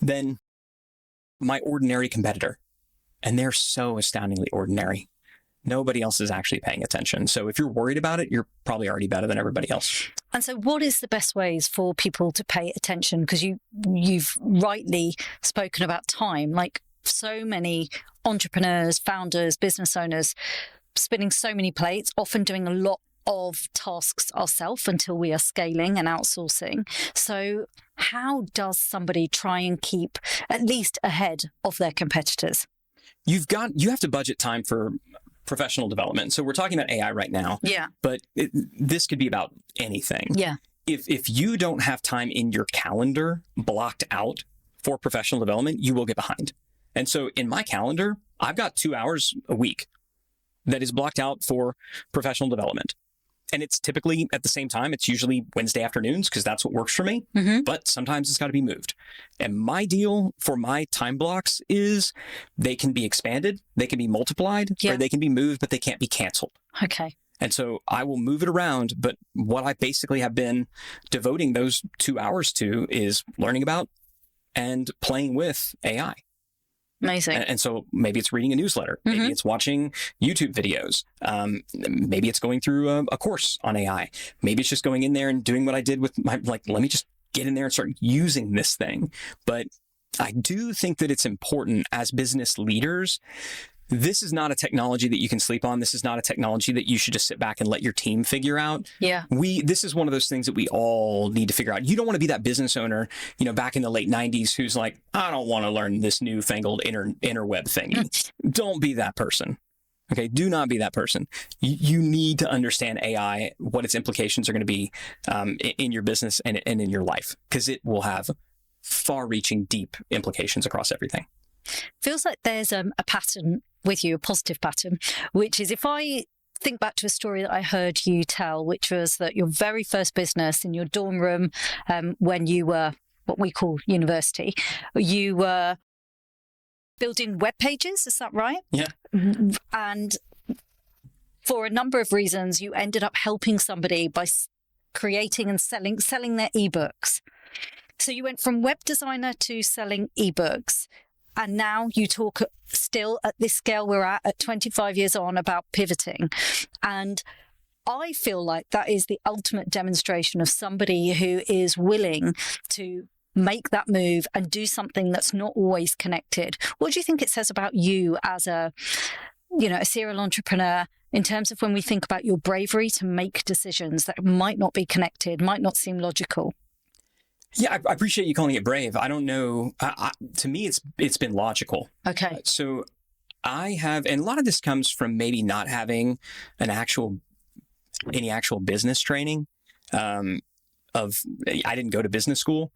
than my ordinary competitor. And they're so astoundingly ordinary. Nobody else is actually paying attention. So if you're worried about it, you're probably already better than everybody else. And so what is the best ways for people to pay attention? Because you've rightly spoken about time, like so many entrepreneurs, founders, business owners, spinning so many plates, often doing a lot of tasks ourselves until we are scaling and outsourcing. So how does somebody try and keep at least ahead of their competitors? You have to budget time for professional development. So we're talking about AI right now. Yeah. But this could be about anything. Yeah. If you don't have time in your calendar blocked out for professional development, you will get behind. And so in my calendar, I've got 2 hours a week that is blocked out for professional development. And it's typically at the same time. It's usually Wednesday afternoons because that's what works for me. Mm-hmm. But sometimes it's got to be moved. And my deal for my time blocks is they can be expanded, they can be multiplied, or they can be moved, but they can't be canceled. Okay. And so I will move it around. But what I basically have been devoting those 2 hours to is learning about and playing with AI. Amazing. And so maybe it's reading a newsletter. Mm-hmm. Maybe it's watching YouTube videos. Maybe it's going through a course on AI. Maybe it's just going in there and doing what I did with let me just get in there and start using this thing. But I do think that it's important as business leaders. This is not a technology that you can sleep on. This is not a technology that you should just sit back and let your team figure out. Yeah. This is one of those things that we all need to figure out. You don't want to be that business owner, back in the late 90s who's like, I don't want to learn this newfangled interweb thingy. Don't be that person. Okay. Do not be that person. You need to understand AI, what its implications are going to be in your business and in your life, because it will have far-reaching, deep implications across everything. Feels like there's a pattern with you, a positive pattern, which is if I think back to a story that I heard you tell, which was that your very first business in your dorm room, when you were what we call university, you were building web pages. Is that right? Yeah. And for a number of reasons, you ended up helping somebody by creating and selling their ebooks. So you went from web designer to selling ebooks. And now you talk still at this scale we're at 25 years on, about pivoting. And I feel like that is the ultimate demonstration of somebody who is willing to make that move and do something that's not always connected. What do you think it says about you as a serial entrepreneur in terms of when we think about your bravery to make decisions that might not be connected, might not seem logical? Yeah, I appreciate you calling it brave. I don't know. To me, it's been logical. Okay. So I have, and a lot of this comes from maybe not having any actual business training. I didn't go to business school.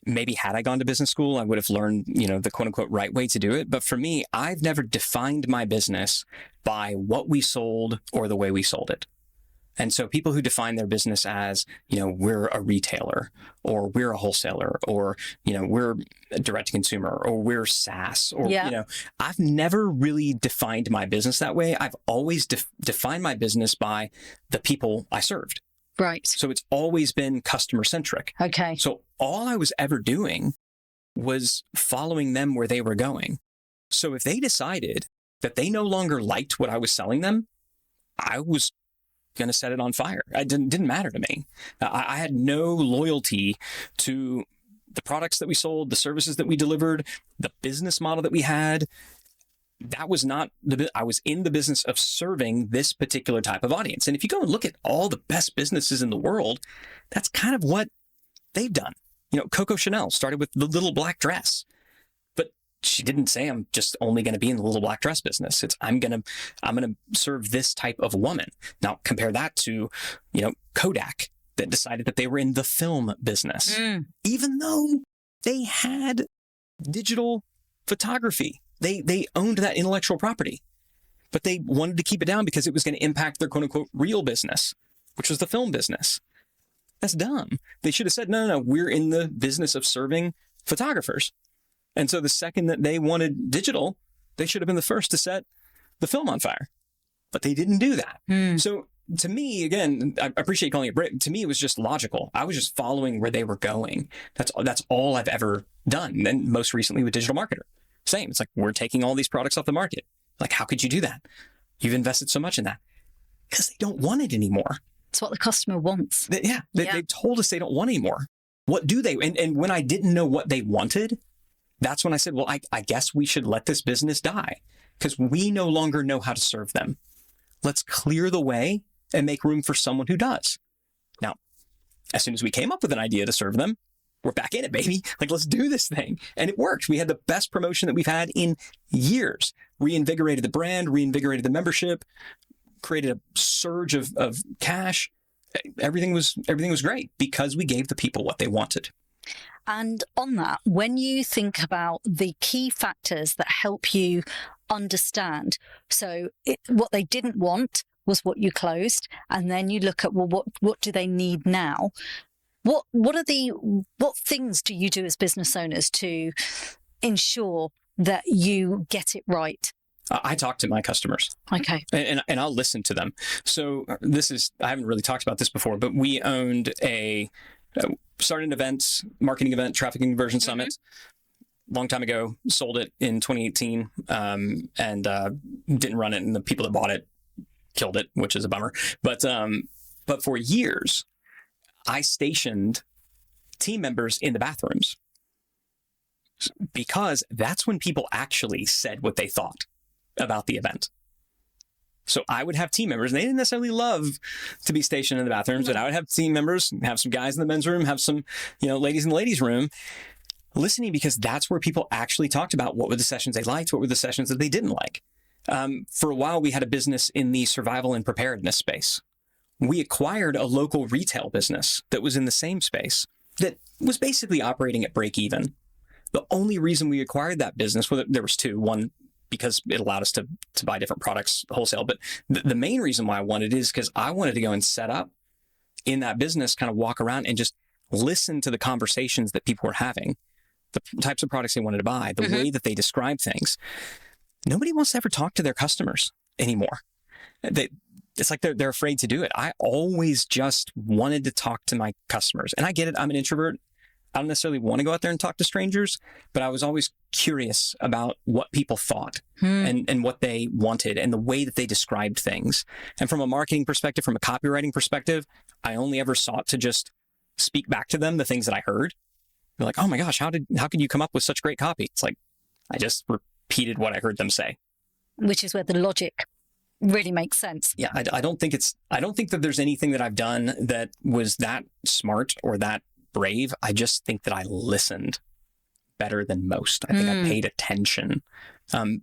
Maybe had I gone to business school, I would have learned, the quote unquote right way to do it. But for me, I've never defined my business by what we sold or the way we sold it. And so people who define their business as, we're a retailer, or we're a wholesaler, or, we're direct to consumer, or we're SaaS, or, I've never really defined my business that way. I've always defined my business by the people I served. Right. So it's always been customer centric. Okay. So all I was ever doing was following them where they were going. So if they decided that they no longer liked what I was selling them, I was going to set it on fire. It didn't matter to me. I had no loyalty to the products that we sold, the services that we delivered, the business model that we had. That was not I was in the business of serving this particular type of audience. And if you go and look at all the best businesses in the world, that's kind of what they've done. Coco Chanel started with the little black dress. She didn't say, I'm just only going to be in the little black dress business. It's I'm going to serve this type of woman. Now compare that to, Kodak, that decided that they were in the film business, even though they had digital photography. They owned that intellectual property, but they wanted to keep it down because it was going to impact their quote unquote real business, which was the film business. That's dumb. They should have said, no, we're in the business of serving photographers. And so the second that they wanted digital, they should have been the first to set the film on fire. But they didn't do that. So to me, again, I appreciate calling it brave. To me, it was just logical. I was just following where they were going. That's all I've ever done. And most recently with DigitalMarketer. Same. It's like, we're taking all these products off the market. Like, how could you do that? You've invested so much in that. Because they don't want it anymore. It's what the customer wants. They told us they don't want anymore. What do they? And when I didn't know what they wanted, that's when I said, well, I guess we should let this business die because we no longer know how to serve them. Let's clear the way and make room for someone who does. Now, as soon as we came up with an idea to serve them, we're back in it, baby. Like, let's do this thing. And it worked. We had the best promotion that we've had in years. Reinvigorated the brand, reinvigorated the membership, created a surge of cash. Everything was great because we gave the people what they wanted. And on that, when you think about the key factors that help you understand, so what they didn't want was what you closed, and then you look at, well, what do they need now? What things do you do as business owners to ensure that you get it right? I talk to my customers. Okay. And I'll listen to them. So I haven't really talked about this before, but we owned started an event, marketing event, traffic conversion summit. Long time ago, sold it in 2018, and didn't run it. And the people that bought it killed it, which is a bummer. But for years, I stationed team members in the bathrooms because that's when people actually said what they thought about the event. So I would have team members, and they didn't necessarily love to be stationed in the bathrooms, but I would have team members, have some guys in the men's room, have some, ladies in the ladies' room, listening, because that's where people actually talked about what were the sessions they liked, what were the sessions that they didn't like. For a while, we had a business in the survival and preparedness space. We acquired a local retail business that was in the same space that was basically operating at break even. The only reason we acquired that business, well, there was two. One, because it allowed us to buy different products wholesale. But the main reason why I wanted it is because I wanted to go and set up in that business, kind of walk around and just listen to the conversations that people were having, the types of products they wanted to buy, the way that they describe things. Nobody wants to ever talk to their customers anymore. It's like they're afraid to do it. I always just wanted to talk to my customers. And I get it. I'm an introvert. I don't necessarily want to go out there and talk to strangers, but I was always curious about what people thought and what they wanted and the way that they described things. And from a marketing perspective, from a copywriting perspective, I only ever sought to just speak back to them the things that I heard. They're like, oh my gosh, how could you come up with such great copy? It's like, I just repeated what I heard them say. Which is where the logic really makes sense. Yeah, I don't think that there's anything that I've done that was that smart or that brave. I just think that I listened better than most. I think I paid attention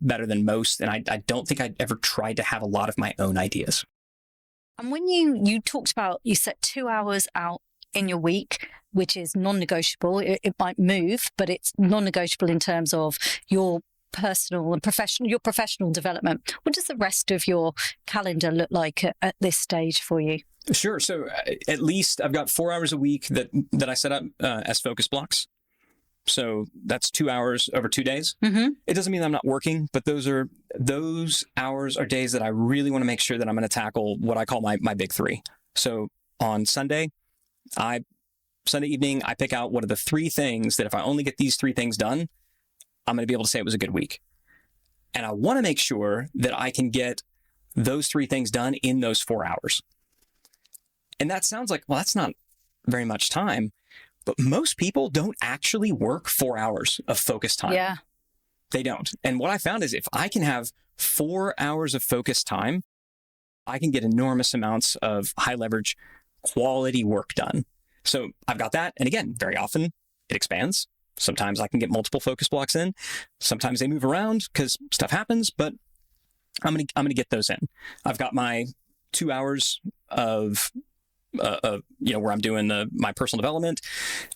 better than most. And I don't think I'd ever tried to have a lot of my own ideas. And when you talked about, you set 2 hours out in your week, which is non-negotiable. It might move, but it's non-negotiable in terms of your personal and professional development. What does the rest of your calendar look like at this stage for you? Sure. So at least I've got 4 hours a week that I set up as focus blocks. So that's 2 hours over 2 days. Mm-hmm. It doesn't mean I'm not working, but those hours are days that I really want to make sure that I'm going to tackle what I call my big three. So on Sunday evening, I pick out what are the 3 things that if I only get these 3 things done, I'm going to be able to say it was a good week. And I want to make sure that I can get those 3 things done in those 4 hours. And that sounds like, well, that's not very much time, but most people don't actually work 4 hours of focus time. Yeah. They don't. And what I found is if I can have 4 hours of focus time, I can get enormous amounts of high leverage quality work done. So I've got that. And again, very often it expands. Sometimes I can get multiple focus blocks in. Sometimes they move around because stuff happens, but I'm going to get those in. I've got my 2 hours of where I'm doing my personal development.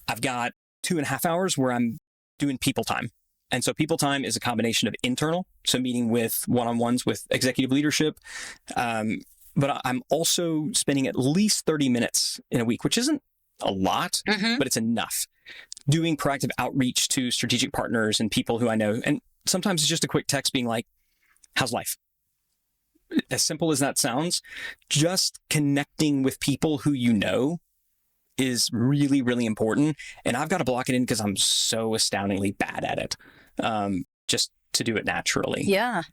I've got 2.5 hours where I'm doing people time. And so people time is a combination of internal, so meeting with one-on-ones with executive leadership. But I'm also spending at least 30 minutes in a week, which isn't a lot, but it's enough. Doing proactive outreach to strategic partners and people who I know. And sometimes it's just a quick text being like, how's life? As simple as that sounds, just connecting with people who you know is really, really important. And I've got to block it in because I'm so astoundingly bad at it, just to do it naturally. Yeah.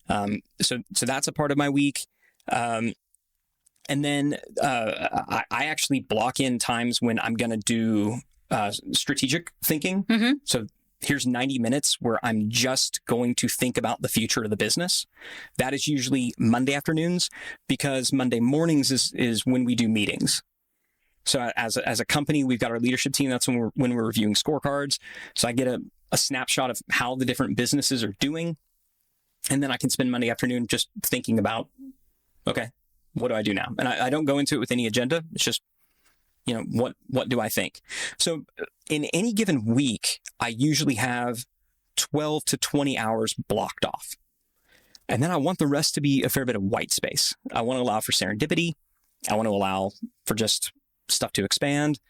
So that's a part of my week. And then I actually block in times when I'm going to do strategic thinking. Mm-hmm. So here's 90 minutes where I'm just going to think about the future of the business. That is usually Monday afternoons because Monday mornings is when we do meetings. So as a company, we've got our leadership team. That's when we're reviewing scorecards. So I get a snapshot of how the different businesses are doing. And then I can spend Monday afternoon just thinking about, okay, what do I do now? And I don't go into it with any agenda. It's just, what do I think? So in any given week, I usually have 12 to 20 hours blocked off. And then I want the rest to be a fair bit of white space. I want to allow for serendipity. I want to allow for just stuff to expand.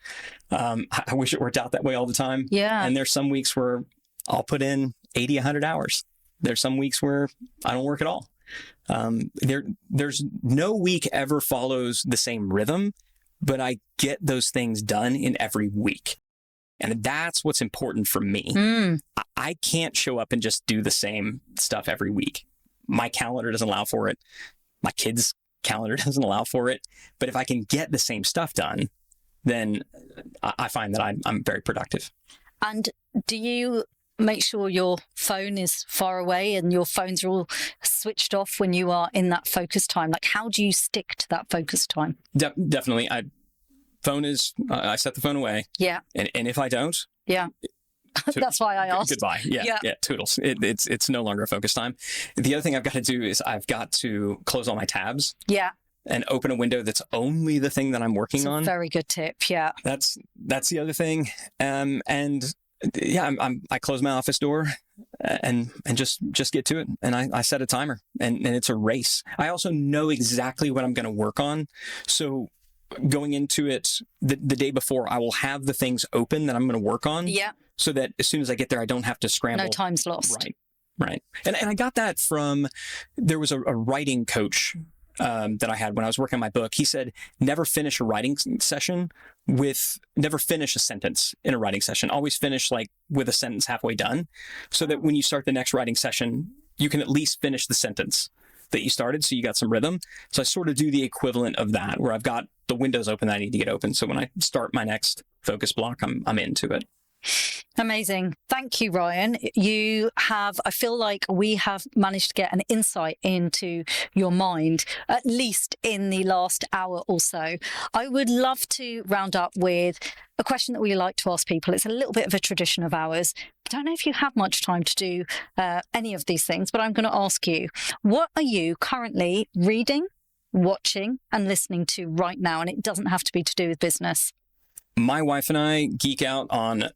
I wish it worked out that way all the time. Yeah. And there's some weeks where I'll put in 80, 100 hours. There's some weeks where I don't work at all. There's no week ever follows the same rhythm, but I get those things done in every week. And that's what's important for me. I can't show up and just do the same stuff every week. My calendar doesn't allow for it. My kids' calendar doesn't allow for it. But if I can get the same stuff done, then I find that I'm very productive. And do you make sure your phone is far away and your phones are all switched off when you are in that focus time? Like, how do you stick to that focus time? Definitely. I set the phone away. Yeah. And if I don't. Yeah. That's why I asked. Goodbye. Yeah. Toodles. It's no longer a focus time. The other thing I've got to do is I've got to close all my tabs. Yeah. And open a window that's only the thing that I'm working on. Very good tip. Yeah. That's the other thing. I close my office door and just get to it. And I set a timer and it's a race. I also know exactly what I'm going to work on. So going into it the day before, I will have the things open that I'm going to work on. Yeah. So that as soon as I get there, I don't have to scramble. No time's lost. Right. And I got that from, there was a writing coach that I had when I was working on my book. He said, never finish a sentence in a writing session. Always finish with a sentence halfway done, so that when you start the next writing session, you can at least finish the sentence that you started. So you got some rhythm. So I sort of do the equivalent of that, where I've got the windows open that I need to get open. So when I start my next focus block, I'm into it. Amazing. Thank you, Ryan. I feel like we have managed to get an insight into your mind, at least in the last hour or so. I would love to round up with a question that we like to ask people. It's a little bit of a tradition of ours. I don't know if you have much time to do any of these things, but I'm going to ask you, what are you currently reading, watching, and listening to right now? And it doesn't have to be to do with business. My wife and I geek out on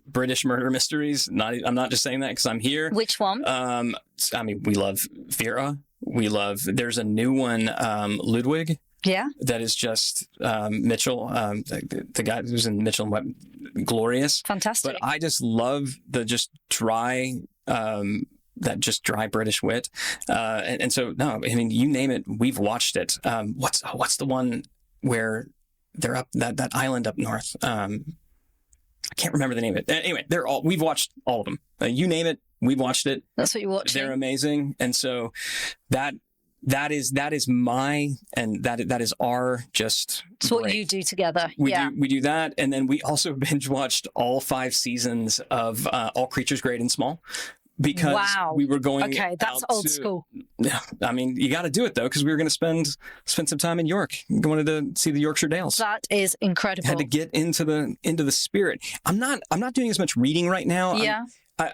British murder mysteries. I'm not just saying that because I'm here. Which one? We love Vera. There's a new one, Ludwig. Yeah. That is just Mitchell, the guy who's in Mitchell and Webb, glorious. Fantastic. But I just love the just dry, that just dry British wit. And so, no, I mean, you name it, we've watched it. What's the one where they're up that island up north? I can't remember the name of it. Anyway, we've watched all of them. You name it, we've watched it. That's what you watch. They're amazing. And so that is my, and that is our just. It's what you do together. We do that. And then we also binge watched all 5 seasons of All Creatures Great and Small. Because we were going. Okay, that's old school. Yeah, I mean, you got to do it though, because we were going to spend some time in York. We wanted to see the Yorkshire Dales. That is incredible. Had to get into the spirit. I'm not doing as much reading right now. Yeah.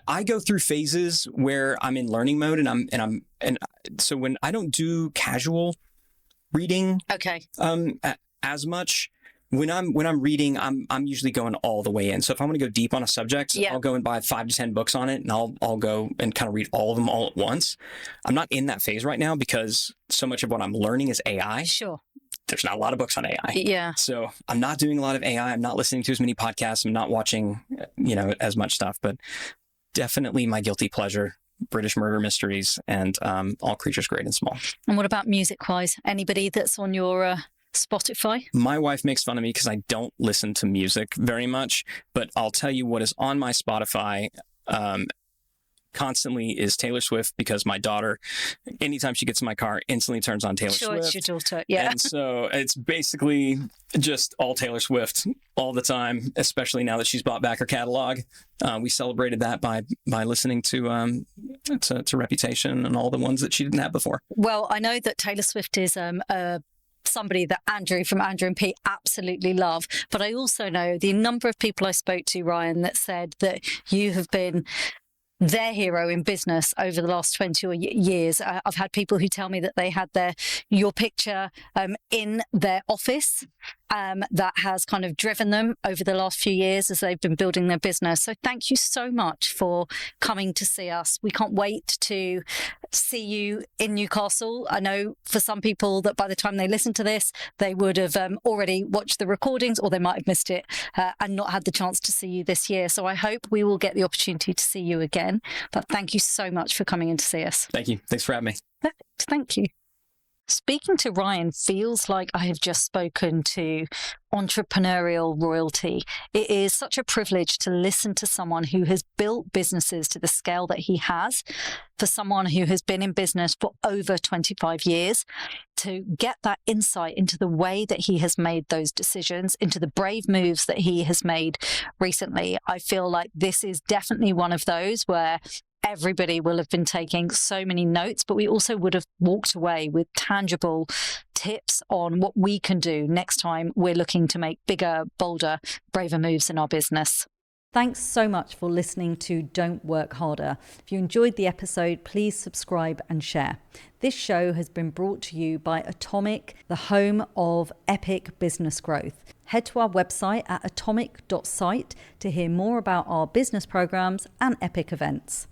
I go through phases where I'm in learning mode, and so when I don't do casual reading, okay, as much. When I'm reading, I'm usually going all the way in. So if I want to go deep on a subject, I'll go and buy 5 to 10 books on it, and I'll go and kind of read all of them all at once. I'm not in that phase right now because so much of what I'm learning is AI. Sure. There's not a lot of books on AI. Yeah. So I'm not doing a lot of AI. I'm not listening to as many podcasts. I'm not watching, as much stuff. But definitely my guilty pleasure: British murder mysteries and All Creatures Great and Small. And what about music-wise? Anybody that's on your Spotify? My wife makes fun of me because I don't listen to music very much, but I'll tell you what is on my Spotify constantly is Taylor Swift, because my daughter, anytime she gets in my car, instantly turns on Taylor Swift. It's your daughter, yeah. And so it's basically just all Taylor Swift all the time, especially now that she's bought back her catalog. We celebrated that by listening to Reputation and all the ones that she didn't have before. Well, I know that Taylor Swift is somebody that Andrew from Andrew and Pete absolutely love. But I also know the number of people I spoke to, Ryan, that said that you have been their hero in business over the last 20 years. I've had people who tell me that they had your picture in their office. That has kind of driven them over the last few years as they've been building their business. So thank you so much for coming to see us. We can't wait to see you in Newcastle. I know for some people that by the time they listen to this, they would have already watched the recordings, or they might have missed it and not had the chance to see you this year. So I hope we will get the opportunity to see you again. But thank you so much for coming in to see us. Thank you. Thanks for having me. Perfect. Thank you. Speaking to Ryan feels like I have just spoken to entrepreneurial royalty. It is such a privilege to listen to someone who has built businesses to the scale that he has, for someone who has been in business for over 25 years, to get that insight into the way that he has made those decisions, into the brave moves that he has made recently. I feel like this is definitely one of those where everybody will have been taking so many notes, but we also would have walked away with tangible tips on what we can do next time we're looking to make bigger, bolder, braver moves in our business. Thanks so much for listening to Don't Work Harder. If you enjoyed the episode, please subscribe and share. This show has been brought to you by Atomic, the home of epic business growth. Head to our website at atomic.site to hear more about our business programs and epic events.